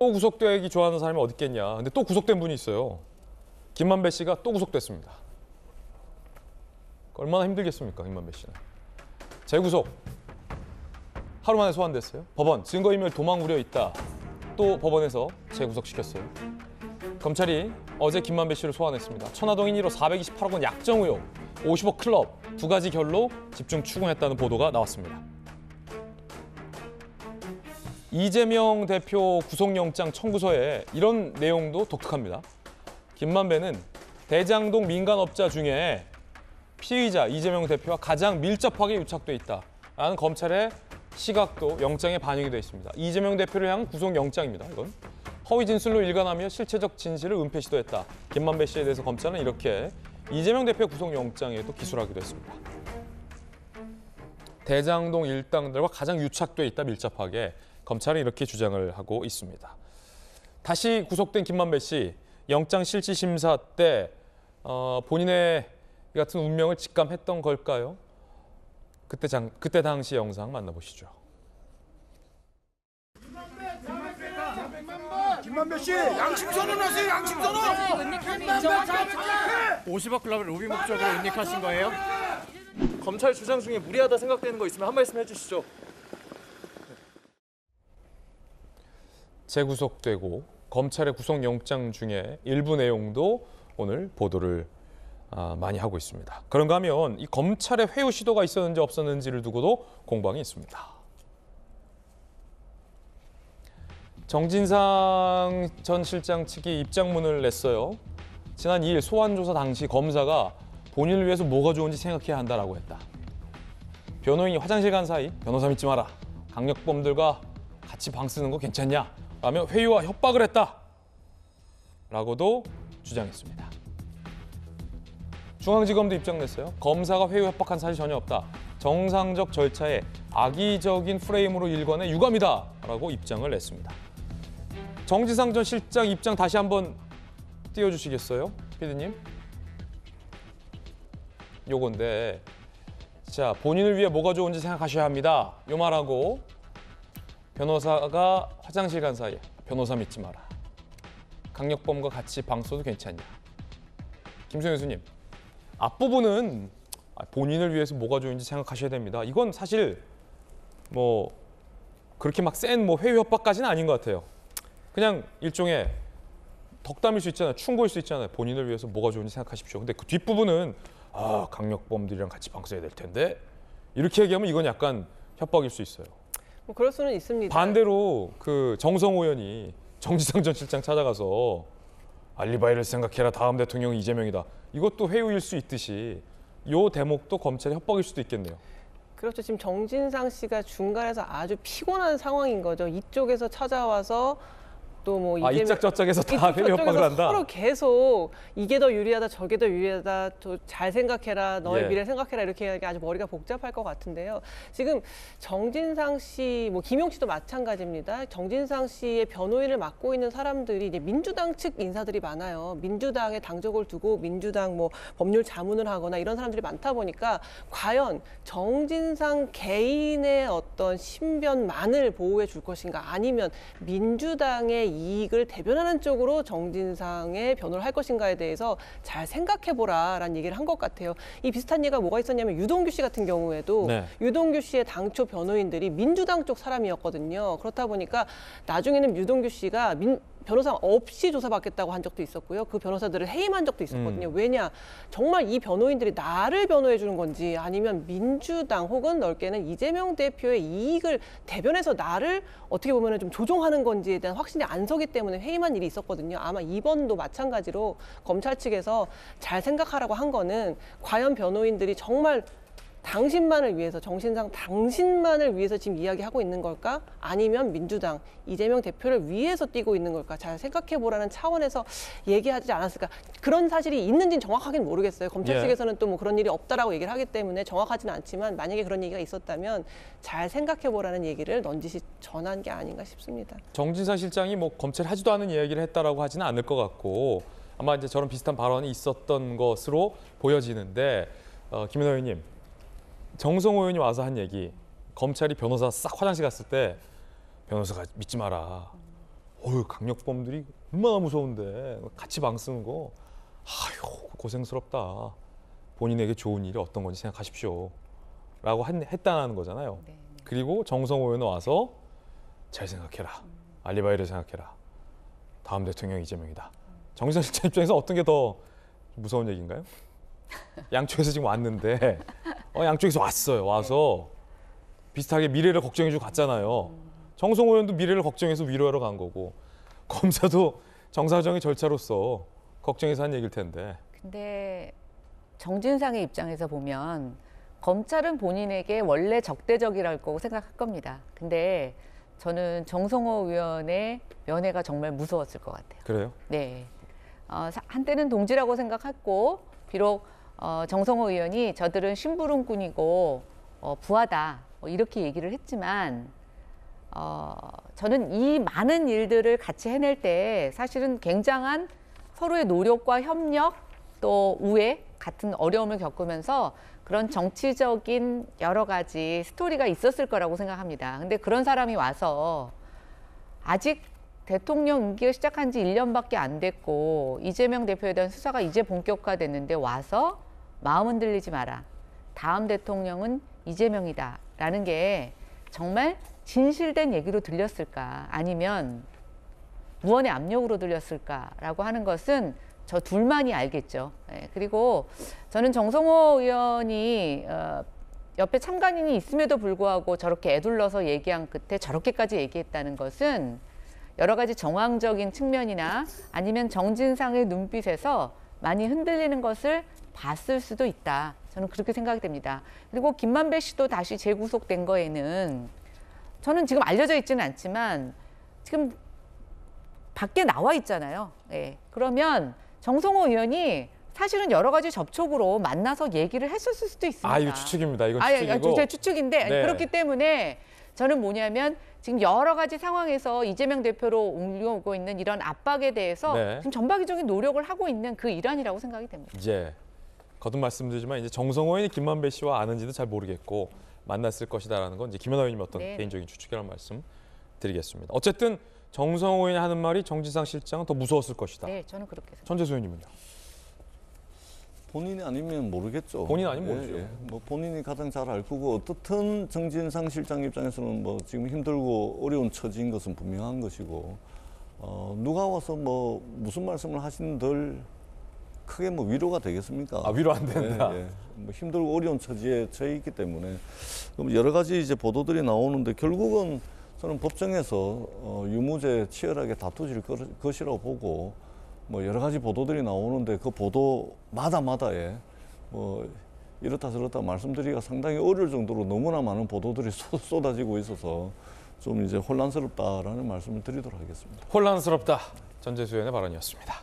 또 구속되기 좋아하는 사람이 어디 있겠냐. 근데 또 구속된 분이 있어요. 김만배 씨가 또 구속됐습니다. 얼마나 힘들겠습니까, 김만배 씨는. 재구속. 하루 만에 소환됐어요. 법원, 증거인멸 도망 우려 있다. 또 법원에서 재구속시켰어요. 검찰이 어제 김만배 씨를 소환했습니다. 천화동인 1호 428억 원 약정 의혹, 50억 클럽 두 가지 결로 집중 추궁했다는 보도가 나왔습니다. 이재명 대표 구속영장 청구서에 이런 내용도 독특합니다. 김만배는 대장동 민간업자 중에 피의자 이재명 대표와 가장 밀접하게 유착돼 있다라는 검찰의 시각도 영장에 반영이 되어 있습니다. 이재명 대표를 향한 구속영장입니다. 이건 허위 진술로 일관하며 실체적 진실을 은폐 시도했다. 김만배 씨에 대해서 검찰은 이렇게 이재명 대표 구속영장에도 기소를 하기도 했습니다. 대장동 일당들과 가장 유착돼 있다, 밀접하게. 검찰은 이렇게 주장을 하고 있습니다. 다시 구속된 김만배 씨, 영장 실질 심사 때 본인의 이 같은 운명을 직감했던 걸까요? 그때 당시 영상 만나보시죠. 김만배 씨, 양심 선언하세요. 양심 선언. 50억 클럽을 로비 목적으로 은닉하신 거예요? 검찰 주장 중에 무리하다 생각되는 거 있으면 한 말씀 해주시죠. 재구속되고 검찰의 구속영장 중에 일부 내용도 오늘 보도를 많이 하고 있습니다. 그런가 하면 이 검찰의 회유 시도가 있었는지 없었는지를 두고도 공방이 있습니다. 정진상 전 실장 측이 입장문을 냈어요. 지난 2일 소환조사 당시 검사가 본인을 위해서 뭐가 좋은지 생각해야 한다라고 했다. 변호인이 화장실 간 사이 변호사 믿지 마라. 강력범들과 같이 방 쓰는 거 괜찮냐? 라며 회유와 협박을 했다. 라고도 주장했습니다. 중앙지검도 입장 냈어요. 검사가 회유 협박한 사실 전혀 없다. 정상적 절차에 악의적인 프레임으로 일관해 유감이다. 라고 입장을 냈습니다. 정진상 전 실장 입장 다시 한번 띄워주시겠어요? 피디님? 요건데, 자, 본인을 위해 뭐가 좋은지 생각하셔야 합니다. 요 말하고 변호사가 화장실 간 사이에 변호사 믿지 마라. 강력범과 같이 방 써도 괜찮냐. 김성현 교수님, 앞부분은 본인을 위해서 뭐가 좋은지 생각하셔야 됩니다. 이건 사실 뭐 그렇게 막 센 뭐 회유 협박까지는 아닌 것 같아요. 그냥 일종의 덕담일 수 있잖아요. 충고일 수 있잖아요. 본인을 위해서 뭐가 좋은지 생각하십시오. 근데 그 뒷부분은 강력범들이랑 같이 방 써야 될 텐데 이렇게 얘기하면 이건 약간 협박일 수 있어요. 뭐 그럴 수는 있습니다. 반대로 그 정성호 의원이 정진상 전 실장 찾아가서 알리바이를 생각해라. 다음 대통령은 이재명이다. 이것도 회유일 수 있듯이 이 대목도 검찰의 협박일 수도 있겠네요. 그렇죠. 지금 정진상 씨가 중간에서 아주 피곤한 상황인 거죠. 이쪽에서 찾아와서 또 뭐 이짝 저짝에서 다 회유 협박을 한다. 서로 계속 이게 더 유리하다, 저게 더 유리하다, 또 잘 생각해라, 너의 미래 생각해라 이렇게 하기 아주 머리가 복잡할 것 같은데요. 지금 정진상 씨, 뭐 김용 씨도 마찬가지입니다. 정진상 씨의 변호인을 맡고 있는 사람들이 이제 민주당 측 인사들이 많아요. 민주당에 당적을 두고 민주당 뭐 법률 자문을 하거나 이런 사람들이 많다 보니까 과연 정진상 개인의 어떤 신변만을 보호해 줄 것인가, 아니면 민주당의 이익을 대변하는 쪽으로 정진상의 변호를 할 것인가에 대해서 잘 생각해보라라는 얘기를 한 것 같아요. 이 비슷한 예가 뭐가 있었냐면 유동규 씨 같은 경우에도 유동규 씨의 당초 변호인들이 민주당 쪽 사람이었거든요. 그렇다 보니까 나중에는 유동규 씨가 변호사 없이 조사받겠다고 한 적도 있었고요. 그 변호사들을 해임한 적도 있었거든요. 왜냐? 정말 이 변호인들이 나를 변호해 주는 건지, 아니면 민주당 혹은 넓게는 이재명 대표의 이익을 대변해서 나를 어떻게 보면 좀 조종하는 건지에 대한 확신이 안 서기 때문에 해임한 일이 있었거든요. 아마 이번도 마찬가지로 검찰 측에서 잘 생각하라고 한 거는 과연 변호인들이 정말 당신만을 위해서, 정신상 당신만을 위해서 지금 이야기하고 있는 걸까? 아니면 민주당, 이재명 대표를 위해서 뛰고 있는 걸까? 잘 생각해보라는 차원에서 얘기하지 않았을까? 그런 사실이 있는지는 정확하게는 모르겠어요. 검찰 측에서는 또 뭐 그런 일이 없다라고 얘기를 하기 때문에 정확하지는 않지만, 만약에 그런 얘기가 있었다면 잘 생각해보라는 얘기를 넌지시 전한 게 아닌가 싶습니다. 정진상 실장이 뭐 검찰이 하지도 않은 이야기를 했다라고 하지는 않을 것 같고, 아마 이제 저런 비슷한 발언이 있었던 것으로 보여지는데, 김은하 의원님, 정성호 의원이 와서 한 얘기, 검찰이 변호사 싹 화장실 갔을 때 변호사가 믿지 마라. 강력범들이 얼마나 무서운데 같이 방 쓰는 거 아유 고생스럽다. 본인에게 좋은 일이 어떤 건지 생각하십시오. 라고 했다는 거잖아요. 네, 네. 그리고 정성호 의원은 와서 잘 생각해라. 알리바이를 생각해라. 다음 대통령 이재명이다. 정진상 실장 입장에서 어떤 게 더 무서운 얘기인가요? 양쪽에서 지금 왔는데 양쪽에서 왔어요. 와서 비슷하게 미래를 걱정해주고 갔잖아요. 정성호 의원도 미래를 걱정해서 위로하러 간 거고 검사도 정사정의 절차로서 걱정해서 한 얘기일 텐데. 근데 정진상의 입장에서 보면 검찰은 본인에게 원래 적대적이랄 거고 생각할 겁니다. 근데 저는 정성호 의원의 면회가 정말 무서웠을 것 같아요. 그래요? 네. 한때는 동지라고 생각했고 비록 정성호 의원이 저들은 심부름꾼이고 부하다 이렇게 얘기를 했지만 저는 이 많은 일들을 같이 해낼 때 사실은 굉장한 서로의 노력과 협력 또 우애 같은 어려움을 겪으면서 그런 정치적인 여러 가지 스토리가 있었을 거라고 생각합니다. 근데 그런 사람이 와서 아직 대통령 임기가 시작한 지 1년밖에 안 됐고 이재명 대표에 대한 수사가 이제 본격화됐는데 와서 마음 흔들리지 마라. 다음 대통령은 이재명이다. 라는 게 정말 진실된 얘기로 들렸을까? 아니면 무언의 압력으로 들렸을까라고 하는 것은 저 둘만이 알겠죠. 네, 그리고 저는 정성호 의원이 옆에 참관인이 있음에도 불구하고 저렇게 애둘러서 얘기한 끝에 저렇게까지 얘기했다는 것은 여러 가지 정황적인 측면이나 아니면 정진상의 눈빛에서 많이 흔들리는 것을 봤을 수도 있다. 저는 그렇게 생각이 됩니다. 그리고 김만배 씨도 다시 재구속된 거에는 저는 지금 알려져 있지는 않지만 지금 밖에 나와 있잖아요. 예. 그러면 정성호 의원이 사실은 여러 가지 접촉으로 만나서 얘기를 했었을 수도 있습니다. 이거 추측입니다. 이건 추측이고. 제 추측인데 네. 그렇기 때문에 저는 뭐냐면 지금 여러 가지 상황에서 이재명 대표로 옮겨오고 있는 이런 압박에 대해서 네. 지금 전방위적인 노력을 하고 있는 그 일환이라고 생각이 됩니다. 이제 거듭 말씀드리지만 이제 정성호 의원이 김만배 씨와 아는지도 잘 모르겠고 만났을 것이다라는 건 이제 김연아 의원님 어떤 네. 개인적인 추측이라는 말씀 드리겠습니다. 어쨌든 정성호 의원이 하는 말이 정진상 실장은 더 무서웠을 것이다. 네, 저는 그렇게 생각합니다. 전재수 의원님은요? 본인이 아니면 모르겠죠. 본인 아니면 모르죠. 뭐 본인이 가장 잘 알 거고 어떻든 정진상 실장 입장에서는 뭐 지금 힘들고 어려운 처지인 것은 분명한 것이고 누가 와서 뭐 무슨 말씀을 하신들 크게 뭐 위로가 되겠습니까? 위로 안 된다. 뭐 힘들고 어려운 처지에 처해 있기 때문에 그럼 여러 가지 이제 보도들이 나오는데 결국은 저는 법정에서 유무죄 치열하게 다투질 것이라고 보고 뭐 여러 가지 보도들이 나오는데 그 보도마다에 뭐 이렇다 저렇다 말씀드리기가 상당히 어려울 정도로 너무나 많은 보도들이 쏟아지고 있어서 좀 이제 혼란스럽다라는 말씀을 드리도록 하겠습니다. 혼란스럽다. 전재수 의원의 발언이었습니다.